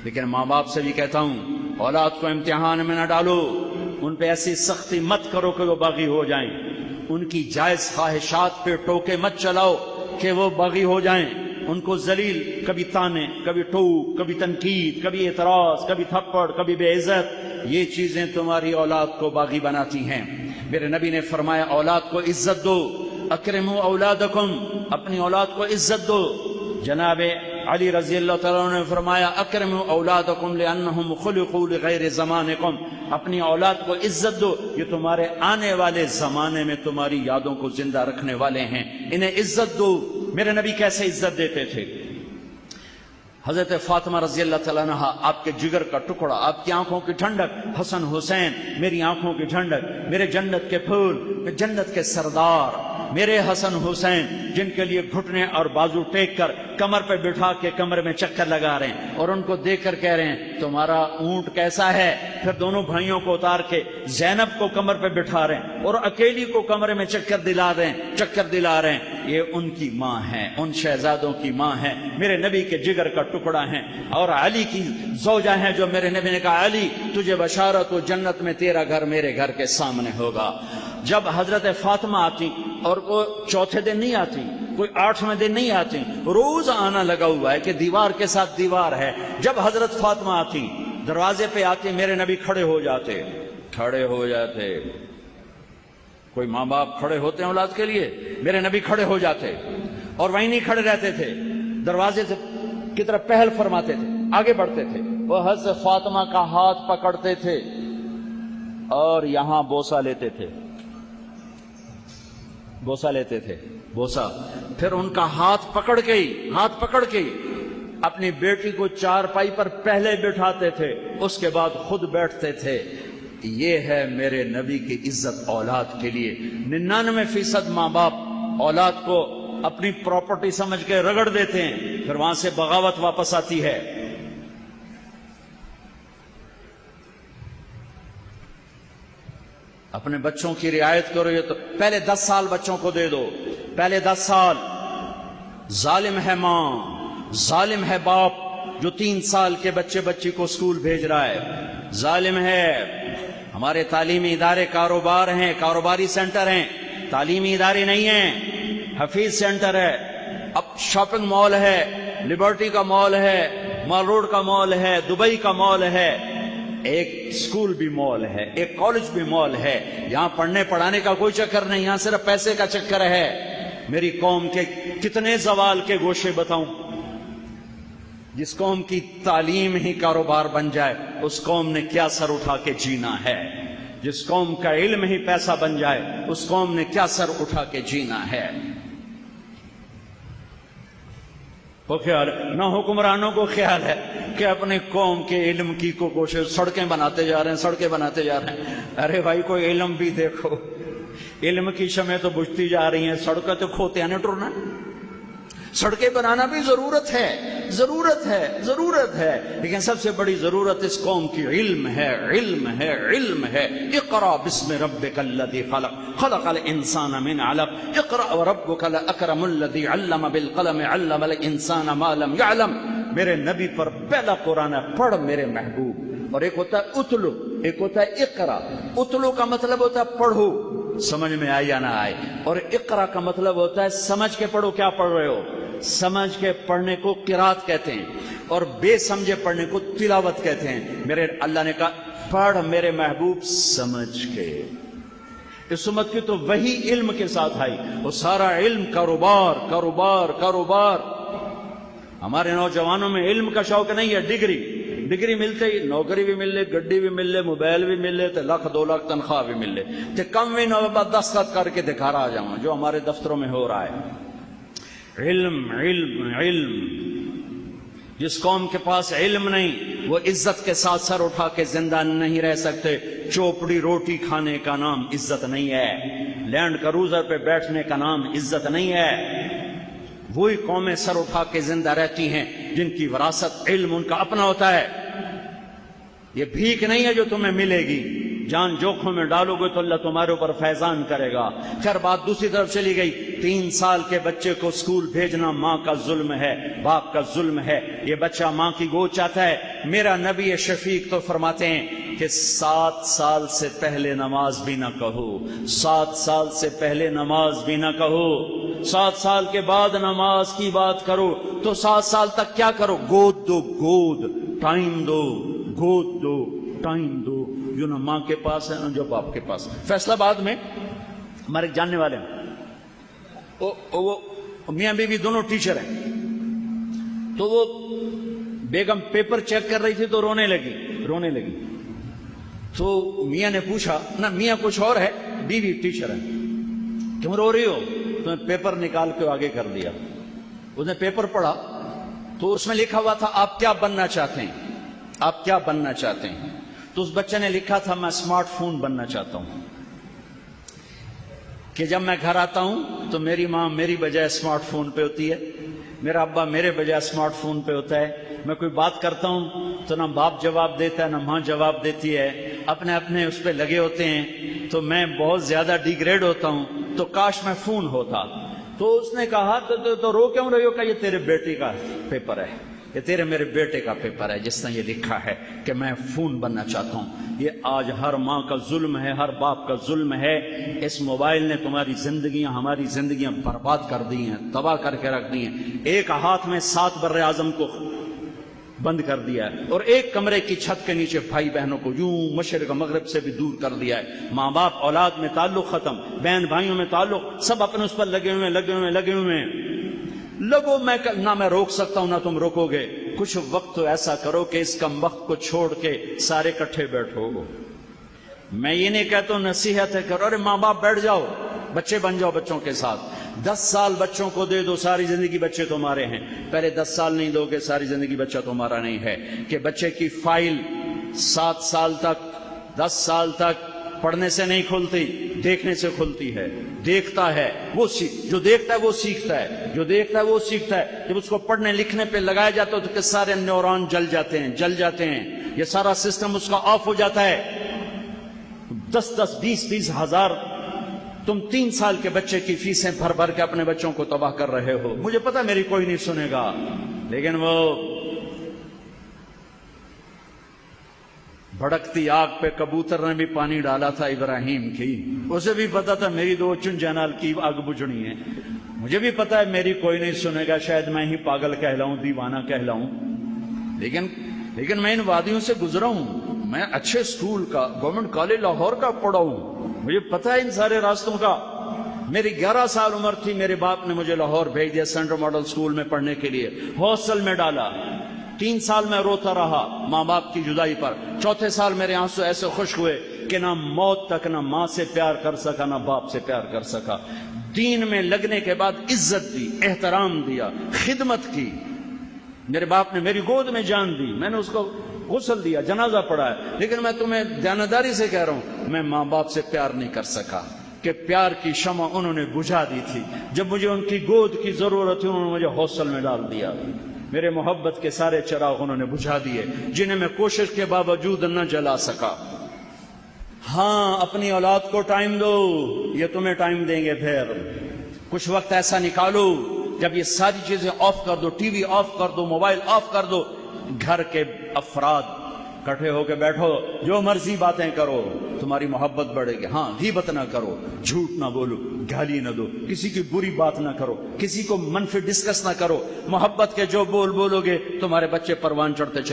لیکن ماں باپ سے بھی کہتا ہوں اولاد کو امتحان میں نہ ڈالو، ان پہ ایسی سختی مت کرو کہ وہ باغی ہو جائیں، ان کی جائز خواہشات پہ ٹوکے مت چلاؤ کہ وہ باغی ہو جائیں، ان کو ذلیل، کبھی تانے، کبھی ٹوک، کبھی تنقید، کبھی اعتراض، کبھی تھپڑ، کبھی بے عزت، یہ چیزیں تمہاری اولاد کو باغی بناتی ہیں۔ میرے نبی نے فرمایا اولاد کو عزت دو، اکرموا اولادکم، اپنی اولاد کو عزت دو۔ جناب علی رضی اللہ تعالیٰ عنہ نے فرمایا اکرموا اولادکم لانہم خلقوا لغیر زمانکم، اپنی اولاد کو عزت دو، یہ تمہارے آنے والے زمانے میں تمہاری یادوں کو زندہ رکھنے والے ہیں، انہیں عزت دو۔ میرے نبی کیسے عزت دیتے تھے؟ حضرت فاطمہ رضی اللہ تعالیٰ عنہ آپ کے جگر کا ٹکڑا، آپ کی آنکھوں کی ٹھنڈک، حسن حسین میری آنکھوں کی ٹھنڈک، میرے جنت کے پھول، جنت کے سردار، میرے حسن حسین جن کے لیے گھٹنے اور بازو ٹیک کر کمر پہ بٹھا کے کمر میں چکر لگا رہے ہیں، اور ان کو دیکھ کر کہہ رہے ہیں تمہارا اونٹ کیسا ہے؟ پھر دونوں بھائیوں کو اتار کے زینب کو کمر پہ بٹھا رہے ہیں اور اکیلی کو کمرے میں چکر دلا رہے ہیں۔ یہ ان کی ماں ہے، ان شہزادوں کی ماں ہے، میرے نبی کے جگر کا ٹکڑا ہیں، اور علی کی زوجہ ہیں جو میرے نبی نے کہا علی تجھے بشارت ہو جنت میں تیرا گھر میرے گھر کے سامنے ہوگا۔ جب حضرت فاطمہ آتی اور وہ چوتھے دن نہیں آتی، کوئی 8ویں دن نہیں آتی، روز آنا لگا ہوا ہے کہ دیوار کے ساتھ دیوار ہے۔ جب حضرت فاطمہ آتی، دروازے پہ آتی، میرے نبی کھڑے ہو جاتے۔ کوئی ماں باپ کھڑے ہوتے ہیں اولاد کے لیے، میرے نبی کھڑے ہو جاتے اور وہیں نہیں کھڑے رہتے تھے، دروازے کی طرف پہل فرماتے تھے، آگے بڑھتے تھے، وہ حضرت فاطمہ کا ہاتھ پکڑتے تھے اور یہاں بوسہ لیتے تھے، بوسہ، پھر ان کا ہاتھ پکڑ کے اپنی بیٹی کو چارپائی پر پہلے بٹھاتے تھے، اس کے بعد خود بیٹھتے تھے۔ یہ ہے میرے نبی کی عزت اولاد کے لیے۔ 99% ماں باپ اولاد کو اپنی پراپرٹی سمجھ کے رگڑ دیتے ہیں، پھر وہاں سے بغاوت واپس آتی ہے۔ اپنے بچوں کی رعایت کرو، یہ تو پہلے 10 سال بچوں کو دے دو، پہلے 10 سال۔ ظالم ہے ماں، ظالم ہے باپ جو 3 سال کے بچی کو اسکول بھیج رہا ہے، ظالم ہے۔ ہمارے تعلیمی ادارے کاروبار ہیں، کاروباری سینٹر ہیں، تعلیمی ادارے نہیں ہیں، حفیظ سینٹر ہے، اب شاپنگ مال ہے، لبرٹی کا مال ہے، مال روڈ کا مال ہے، دبئی کا مال ہے، ایک اسکول بھی مال ہے، ایک کالج بھی مال ہے۔ یہاں پڑھنے پڑھانے کا کوئی چکر نہیں، یہاں صرف پیسے کا چکر ہے۔ میری قوم کے کتنے زوال کے گوشے بتاؤں؟ جس قوم کی تعلیم ہی کاروبار بن جائے اس قوم نے کیا سر اٹھا کے جینا ہے؟ جس قوم کا علم ہی پیسہ بن جائے اس قوم نے کیا سر اٹھا کے جینا ہے؟ وہ خیال نہ حکمرانوں کو خیال ہے کہ اپنے قوم کے علم کی کو کوشش، سڑکیں بناتے جا رہے ہیں۔ ارے بھائی کوئی علم بھی دیکھو، علم کی شمعیں تو بجھتی جا رہی ہیں، سڑکیں تو کھوتے ہیں ٹرنا۔ سڑکیں بنانا بھی ضرورت ہے، لیکن سب سے بڑی ضرورت اس قوم کی علم ہے۔ اقرأ بسم ربک الذی خلق، خلق الانسان من علق، اقرأ وربک الاکرم الذی علم بالقلم، علم الانسان ما لم یعلم۔ میرے نبی پر پہلا قرآن ہے پڑھ میرے محبوب، اور ایک ہوتا ہے اتلو، ایک ہوتا ہے اقرا۔ اتلو کا مطلب ہوتا ہے پڑھو، سمجھ میں آئے یا نہ آئے، اور اقرا کا مطلب ہوتا ہے سمجھ کے پڑھو، کیا پڑھ رہے ہو؟ سمجھ کے پڑھنے کو قرات کہتے ہیں، اور بے سمجھے پڑھنے کو تلاوت کہتے ہیں۔ میرے اللہ نے کہا پڑھ میرے محبوب سمجھ کے۔ اس امت کی تو وہی علم کے ساتھ آئی، وہ سارا علم کاروبار۔ ہمارے نوجوانوں میں علم کا شوق نہیں ہے، ڈگری ملتے ہی نوکری بھی مل لے، گڈی بھی مل لے، موبائل بھی مل لے، تو 1,00,000 2,00,000 تنخواہ بھی مل لے، تو کم بھی نہ دستخط کر کے دکھا رہا جاؤں جو ہمارے دفتروں میں ہو رہا ہے۔ علم۔ جس قوم کے پاس علم نہیں وہ عزت کے ساتھ سر اٹھا کے زندہ نہیں رہ سکتے۔ چوپڑی روٹی کھانے کا نام عزت نہیں ہے، لینڈ کروزر پہ بیٹھنے کا نام عزت نہیں ہے۔ وہی قومیں سر اٹھا کے زندہ رہتی ہیں جن کی وراثت علم ان کا اپنا ہوتا ہے۔ یہ بھیک نہیں ہے جو تمہیں ملے گی، جان جوکھوں میں ڈالو گے تو اللہ تمہارے اوپر فیضان کرے گا۔ خیر بات دوسری طرف چلی گئی، 3 سال کے بچے کو اسکول بھیجنا ماں کا ظلم ہے، باپ کا ظلم ہے۔ یہ بچہ ماں کی گود چاہتا ہے۔ میرا نبی شفیق تو فرماتے ہیں کہ 7 سال سے پہلے نماز بھی نہ کہو، 7 سال سے پہلے نماز بھی نہ کہو، 7 سال کے بعد نماز کی بات کرو۔ تو 7 سال تک کیا کرو؟ گود دو، گود، ٹائم دو، گود دو، ٹائم دو، جو نہ ماں کے پاس ہے نہ جو باپ کے پاس۔ فیصلہ آباد میں ہمارے جاننے والے ہیں، وہ میاں بیوی دونوں ٹیچر ہیں، تو وہ بیگم پیپر چیک کر رہی تھی تو رونے لگی۔ تو میاں نے پوچھا، نہ میاں کچھ اور ہے، بیوی ٹیچر ہے، کیوں رو رہی ہو؟ تو نے پیپر نکال کے آگے کر دیا۔ اس نے پیپر پڑھا تو اس میں لکھا ہوا تھا آپ کیا بننا چاہتے ہیں، آپ کیا بننا چاہتے ہیں؟ تو اس بچے نے لکھا تھا میں اسمارٹ فون بننا چاہتا ہوں، کہ جب میں گھر آتا ہوں تو میری ماں میری بجائے اسمارٹ فون پہ ہوتی ہے، میرا ابا میرے بجائے اسمارٹ فون پہ ہوتا ہے، میں کوئی بات کرتا ہوں تو نہ باپ جواب دیتا ہے نہ ماں جواب دیتی ہے، اپنے اس پہ لگے ہوتے ہیں، تو میں بہت زیادہ ڈیگریڈ ہوتا ہوں، تو کاش میں فون ہوتا۔ تو اس نے کہا تو رو کیوں رہی ہو؟ کہ یہ تیرے بیٹے کا پیپر ہے، یہ تیرے میرے بیٹے کا پیپر ہے جس نے یہ لکھا ہے کہ میں فون بننا چاہتا ہوں۔ یہ آج ہر ماں کا ظلم ہے، ہر باپ کا ظلم ہے۔ اس موبائل نے تمہاری زندگیاں، ہماری زندگیاں برباد کر دی ہیں، تباہ کر کے رکھ دی ہیں۔ ایک ہاتھ میں 7 بر اعظم کو بند کر دیا ہے، اور ایک کمرے کی چھت کے نیچے بھائی بہنوں کو یوں مشرق مغرب سے بھی دور کر دیا ہے۔ ماں باپ اولاد میں تعلق ختم، بہن بھائیوں میں تعلق، سب اپنے اس پر لگے ہوئے ہیں۔ لگو نہ میں روک سکتا ہوں نہ تم روکو گے۔ کچھ وقت تو ایسا کرو کہ اس کم وقت کو چھوڑ کے سارے کٹھے بیٹھو۔ میں یہ نہیں کہتا ہوں، نصیحت ہے کرو، ارے ماں باپ بیٹھ جاؤ، بچے بن جاؤ بچوں کے ساتھ۔ 10 سال بچوں کو دے دو، ساری زندگی بچے تمہارے ہیں۔ پہلے 10 سال نہیں دو گے، ساری زندگی بچہ تمہارا نہیں ہے۔ کہ بچے کی فائل 7 سال تک، 10 سال تک پڑھنے سے نہیں کھلتی، دیکھنے سے کھلتی ہے۔ دیکھتا ہے وہ جو دیکھتا ہے وہ سیکھتا ہے، جو دیکھتا ہے وہ سیکھتا ہے۔ جب اس کو پڑھنے لکھنے پہ لگایا جاتا ہے تو کہ سارے نیورون جل جاتے ہیں، یہ سارا سسٹم اس کا آف ہو جاتا ہے۔ 10 20 ہزار تم 3 سال کے بچے کی فیسیں بھر کے اپنے بچوں کو تباہ کر رہے ہو۔ مجھے پتا میری کوئی نہیں سنے گا، لیکن وہ بھڑکتی آگ پہ کبوتر نے بھی پانی ڈالا تھا ابراہیم کی، اسے بھی پتا تھا میری 2 چن جنال کی آگ بجھنی ہے۔ مجھے بھی پتا ہے میری کوئی نہیں سنے گا، شاید میں ہی پاگل کہلاؤں، دیوانہ کہلاؤں، لیکن میں ان وادیوں سے گزرا ہوں۔ میں اچھے اسکول کا، گورنمنٹ کالج لاہور کا پڑھا ہوں، مجھے پتا ہے ان سارے راستوں کا۔ میری 11 سال عمر تھی، میرے باپ نے مجھے لاہور بھیج دیا سینٹرل ماڈل اسکول میں پڑھنے کے لیے، ہاسٹل میں ڈالا۔ 3 سال میں روتا رہا ماں باپ کی جدائی پر۔ 4تھے سال میرے آنسو ایسے خشک ہوئے کہ نہ موت تک نہ ماں سے پیار کر سکا نہ باپ سے پیار کر سکا۔ دین میں لگنے کے بعد عزت دی، احترام دیا، خدمت کی۔ میرے باپ نے میری گود میں جان دی، میں نے اس کو غسل دیا، جنازہ پڑھا ہے، لیکن میں تمہیں دیانتداری سے کہہ رہا ہوں، میں ماں باپ سے پیار نہیں کر سکا، کہ پیار کی شمع انہوں نے بجھا دی تھی۔ جب مجھے ان کی گود کی ضرورت تھی انہوں نے مجھے ہاسٹل میں ڈال دیا۔ میرے محبت کے سارے چراغ انہوں نے بجھا دیے، جنہیں میں کوشش کے باوجود نہ جلا سکا۔ ہاں، اپنی اولاد کو ٹائم دو، یہ تمہیں ٹائم دیں گے۔ پھر کچھ وقت ایسا نکالو جب یہ ساری چیزیں آف کر دو، ٹی وی آف کر دو، موبائل آف کر دو، گھر کے افراد کٹھے ہو کے بیٹھو، جو مرضی باتیں کرو، تمہاری محبت بڑھے گی۔ ہاں، غیبت نہ کرو، جھوٹ نہ بولو، گالی نہ دو، کسی کی بری بات نہ کرو، کسی کو منفی ڈسکس نہ کرو۔ محبت کے جو بولو گے تمہارے بچے پروان چڑھتے چلے